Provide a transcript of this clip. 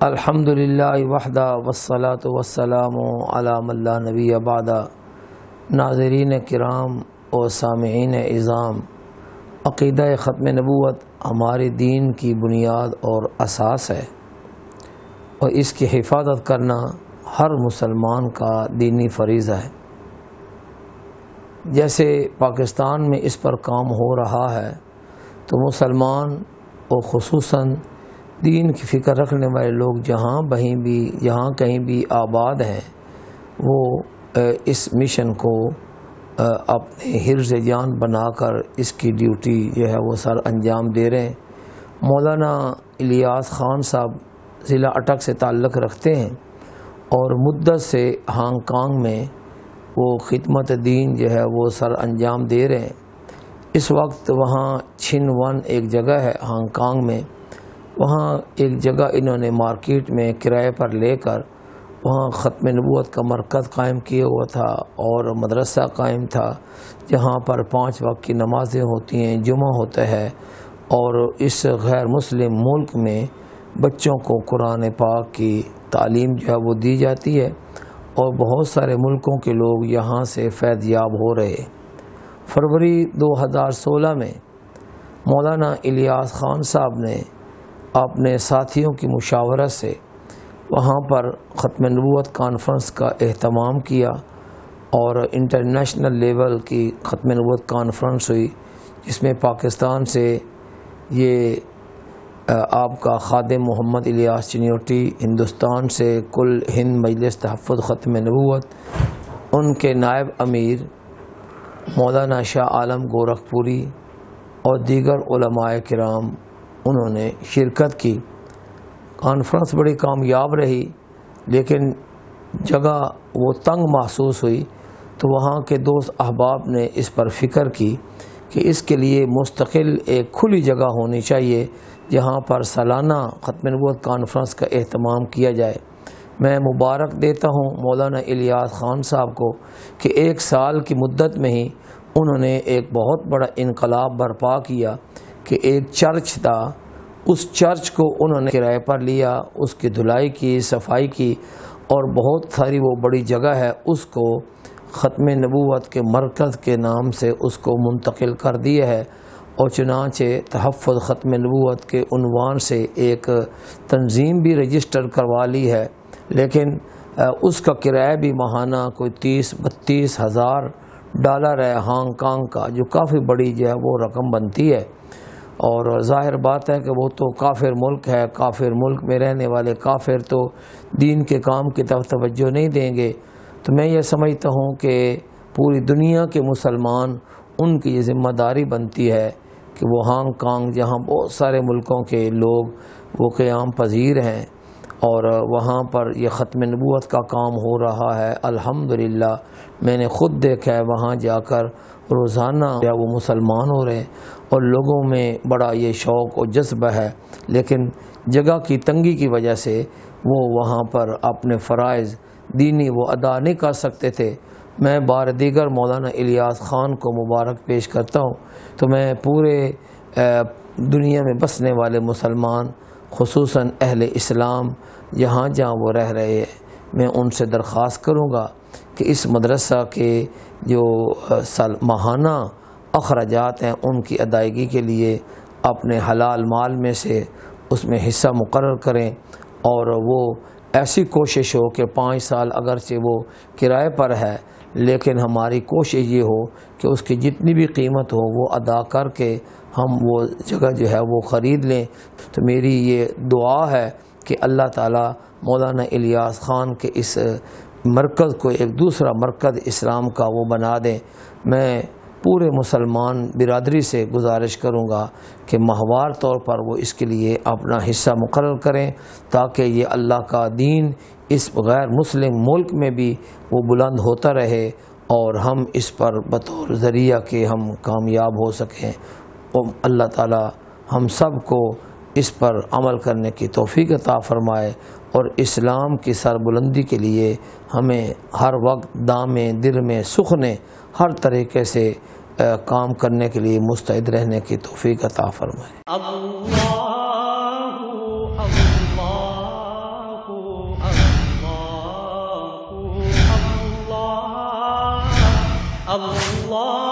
الحمدللہ وحدہ والصلاة والسلام علی من لا نبی بعد۔ ناظرین کرام و سامعین اعظام، عقیدہ ختم نبوت ہمارے دین کی بنیاد اور اساس ہے، اور اس کی حفاظت کرنا ہر مسلمان کا دینی فریضہ ہے۔ جیسے پاکستان میں اس پر کام ہو رہا ہے تو مسلمان اور خصوصاً دین کی فکر رکھنے والے لوگ جہاں کہیں بھی آباد ہیں، وہ اس مشن کو اپنے حرز جان بنا کر اس کی ڈیوٹی جو ہے وہ سر انجام دے رہے ہیں۔ مولانا الیاس خان صاحب ضلع اٹک سے تعلق رکھتے ہیں اور مدت سے ہانگ کانگ میں وہ خدمت دین جو ہے وہ سر انجام دے رہے ہیں۔ اس وقت وہاں چھن ون ایک جگہ ہے ہانگ کانگ میں، وہاں ایک جگہ انہوں نے مارکیٹ میں کرائے پر لے کر وہاں ختم نبوت کا مرکز قائم کیا ہوا تھا اور مدرسہ قائم تھا، جہاں پر 5 وقت کی نمازیں ہوتی ہیں، جمعہ ہوتا ہے، اور اس غیر مسلم ملک میں بچوں کو قرآن پاک کی تعلیم جو ہے وہ دی جاتی ہے، اور بہت سارے ملکوں کے لوگ یہاں سے فیض یاب ہو رہے۔ فروری 2016 میں مولانا الیاس خان صاحب نے اپنے ساتھیوں کی مشاورت سے وہاں پر ختم نبوت کانفرنس کا اہتمام کیا، اور انٹرنیشنل لیول کی ختم نبوت کانفرنس ہوئی، جس میں پاکستان سے یہ آپ کا خادم محمد الیاس چنیوٹی، ہندوستان سے کل ہند مجلس تحفظ ختم نبوت، ان کے نائب امیر مولانا شاہ عالم گورکھپوری اور دیگر علماء کرام انہوں نے شرکت کی۔ کانفرنس بڑی کامیاب رہی، لیکن جگہ وہ تنگ محسوس ہوئی، تو وہاں کے دوست احباب نے اس پر فکر کی کہ اس کے لیے مستقل ایک کھلی جگہ ہونی چاہیے جہاں پر سالانہ ختم نبوت کانفرنس کا اہتمام کیا جائے۔ میں مبارک دیتا ہوں مولانا الیاس خان صاحب کو کہ 1 سال کی مدت میں ہی انہوں نے ایک بہت بڑا انقلاب برپا کیا کہ ایک چرچ تھا، اس چرچ کو انہوں نے کرائے پر لیا، اس کی دھلائی کی، صفائی کی، اور بہت ساری وہ بڑی جگہ ہے اس کو ختم نبوت کے مرکز کے نام سے اس کو منتقل کر دیا ہے، اور چنانچہ تحفظ ختم نبوت کے عنوان سے ایک تنظیم بھی رجسٹر کروا لی ہے، لیکن اس کا کرایہ بھی ماہانہ کوئی 30-32 ہزار ڈالر ہے ہانگ کانگ کا، جو کافی بڑی جو ہے وہ رقم بنتی ہے۔ اور ظاہر بات ہے کہ وہ تو کافر ملک ہے، کافر ملک میں رہنے والے کافر تو دین کے کام کی طرف توجہ نہیں دیں گے، تو میں یہ سمجھتا ہوں کہ پوری دنیا کے مسلمان ان کی یہ ذمہ داری بنتی ہے کہ وہ ہانگ کانگ، جہاں بہت سارے ملکوں کے لوگ وہ قیام پذیر ہیں، اور وہاں پر یہ ختم نبوت کا کام ہو رہا ہے۔ الحمدللہ میں نے خود دیکھا ہے، وہاں جا کر روزانہ وہ مسلمان ہو رہے ہیں، اور لوگوں میں بڑا یہ شوق و جذبہ ہے، لیکن جگہ کی تنگی کی وجہ سے وہ وہاں پر اپنے فرائض دینی وہ ادا نہیں کر سکتے تھے۔ میں بار دیگر مولانا الیاس خان کو مبارک پیش کرتا ہوں، تو میں پورے دنیا میں بسنے والے مسلمان، خصوصاً اہل اسلام جہاں وہ رہ رہے ہیں، میں ان سے درخواست کروں گا کہ اس مدرسہ کے جو ماہانہ اخراجات ہیں ان کی ادائیگی کے لیے اپنے حلال مال میں سے اس میں حصہ مقرر کریں، اور وہ ایسی کوشش ہو کہ 5 سال اگرچہ وہ کرائے پر ہے، لیکن ہماری کوشش یہ ہو کہ اس کی جتنی بھی قیمت ہو وہ ادا کر کے ہم وہ جگہ جو ہے وہ خرید لیں۔ تو میری یہ دعا ہے کہ اللہ تعالیٰ مولانا الیاس خان کے اس مرکز کو ایک دوسرا مرکز اسلام کا وہ بنا دیں۔ میں پورے مسلمان برادری سے گزارش کروں گا کہ ماہوار طور پر وہ اس کے لیے اپنا حصہ مقرر کریں، تاکہ یہ اللہ کا دین اس غیر مسلم ملک میں بھی وہ بلند ہوتا رہے، اور ہم اس پر بطور ذریعہ کہ ہم کامیاب ہو سکیں۔ اللہ تعالی ہم سب کو اس پر عمل کرنے کی توفیق عطا فرمائے، اور اسلام کی سربلندی کے لیے ہمیں ہر وقت دامیں دل میں سخنے ہر طریقے سے کام کرنے کے لیے مستعد رہنے کی توفیق عطا فرمائے۔ اللہ اللہ اللہ